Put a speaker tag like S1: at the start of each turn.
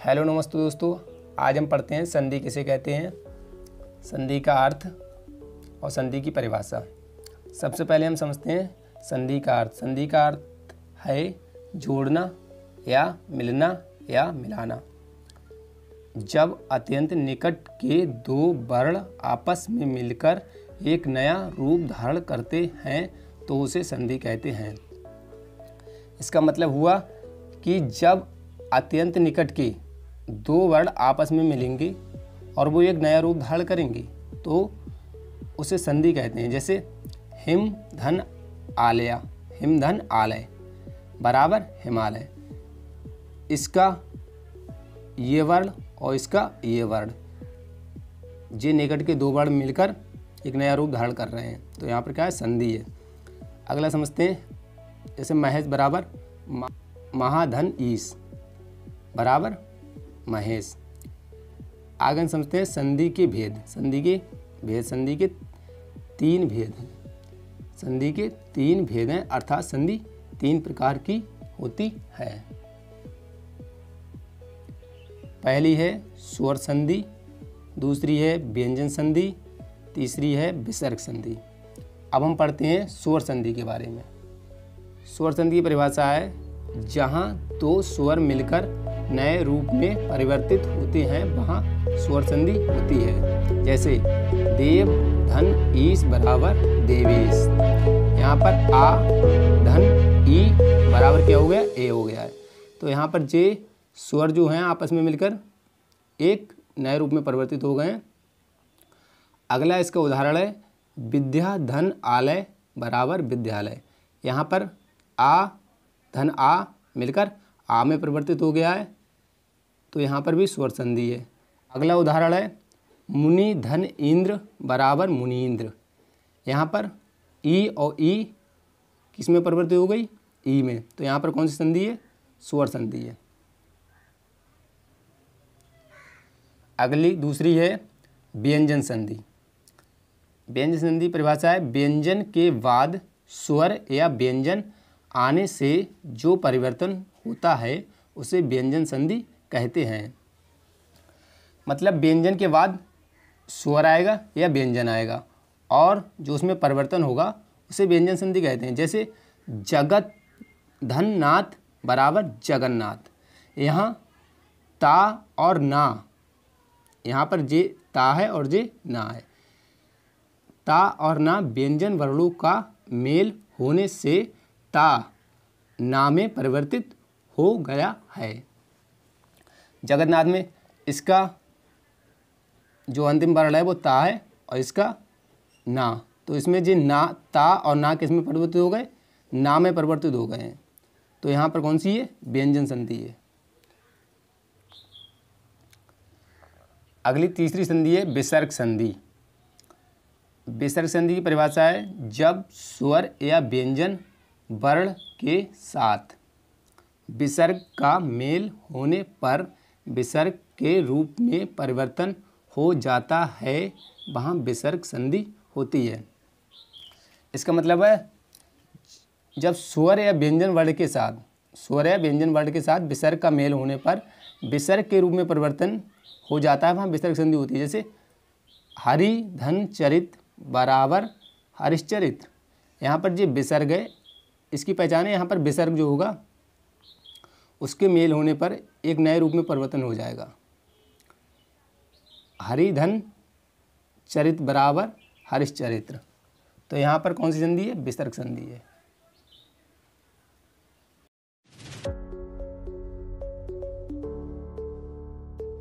S1: Hello नमस्ते दोस्तों, आज हम पढ़ते हैं संधि किसे कहते हैं, संधि का अर्थ और संधि की परिभाषा। सबसे पहले हम समझते हैं संधि का अर्थ। संधि का अर्थ है जोड़ना या मिलना या मिलाना। जब अत्यंत निकट के दो वर्ण आपस में मिलकर एक नया रूप धारण करते हैं तो उसे संधि कहते हैं। इसका मतलब हुआ कि जब अत्यंत निकट के दो वर्ण आपस में मिलेंगे और वो एक नया रूप धारण करेंगे तो उसे संधि कहते हैं। जैसे हिम धन आलया, हिम धन आलय बराबर हिमालय। इसका ये वर्ण और इसका ये वर्ण, जे निकट के दो वर्ण मिलकर एक नया रूप धारण कर रहे हैं तो यहाँ पर क्या है, संधि है। अगला समझते हैं, जैसे महेश बराबर महाधन ईश बराबर महेश। आगे समझते हैं संधि के भेद। संधि के भेद, संधि के तीन भेद हैं। संधि के तीन भेद हैं, अर्थात संधि तीन प्रकार की होती है। पहली है स्वर संधि, दूसरी है व्यंजन संधि, तीसरी है विसर्ग संधि। अब हम पढ़ते हैं स्वर संधि के बारे में। स्वर संधि की परिभाषा है जहाँ दो स्वर मिलकर नए रूप में परिवर्तित होते हैं वहाँ स्वर संधि होती है। जैसे देव धन ईश बराबर देवेश। यहाँ पर आ धन ई बराबर क्या हो गया, ए हो गया है। तो यहाँ पर जे स्वर जो हैं आपस में मिलकर एक नए रूप में परिवर्तित हो गए हैं। अगला इसका उदाहरण है विद्या धन आलय बराबर विद्यालय। यहाँ पर आ धन आ मिलकर आ में परिवर्तित हो गया है तो यहाँ पर भी स्वर संधि है। अगला उदाहरण है मुनि धन इंद्र बराबर मुनीन्द्र। यहाँ पर ई और ई किस में परिवर्तित हो गई, ई में, तो यहाँ पर कौन सी संधि है, स्वर संधि है। अगली दूसरी है व्यंजन संधि। व्यंजन संधि परिभाषा है व्यंजन के बाद स्वर या व्यंजन आने से जो परिवर्तन होता है उसे व्यंजन संधि कहते हैं। मतलब व्यंजन के बाद स्वर आएगा या व्यंजन आएगा और जो उसमें परिवर्तन होगा उसे व्यंजन संधि कहते हैं। जैसे जगत धन नाथ बराबर जगन्नाथ। यहाँ ता और ना, यहाँ पर जे ता है और जे ना है। ता और ना व्यंजन वर्णों का मेल होने से ता ना में परिवर्तित हो गया है। जगन्नाथ में इसका जो अंतिम वर्ण है वो ता है और इसका ना, तो इसमें जो ना ता और ना किस में परिवर्तित हो गए, ना में परिवर्तित हो गए हैं। तो यहाँ पर कौन सी है, व्यंजन संधि है। अगली तीसरी संधि है विसर्ग संधि। विसर्ग संधि की परिभाषा है जब स्वर या व्यंजन वर्ण के साथ विसर्ग का मेल होने पर विसर्ग के रूप में परिवर्तन हो जाता है वहाँ विसर्ग संधि होती है। इसका मतलब है जब स्वर या व्यंजन वर्ण के साथ, स्वर या व्यंजन वर्ण के साथ विसर्ग का मेल होने पर विसर्ग के रूप में परिवर्तन हो जाता है वहाँ विसर्ग संधि होती है। जैसे हरि धन चरित बराबर हरिश्चरित्र। यहाँ पर जो विसर्ग है इसकी पहचान है, यहाँ पर विसर्ग जो होगा उसके मेल होने पर एक नए रूप में परिवर्तन हो जाएगा। हरि धन चरित बराबर हरिश्चरित्र। तो यहाँ पर कौन सी संधि है, विसर्ग संधि है।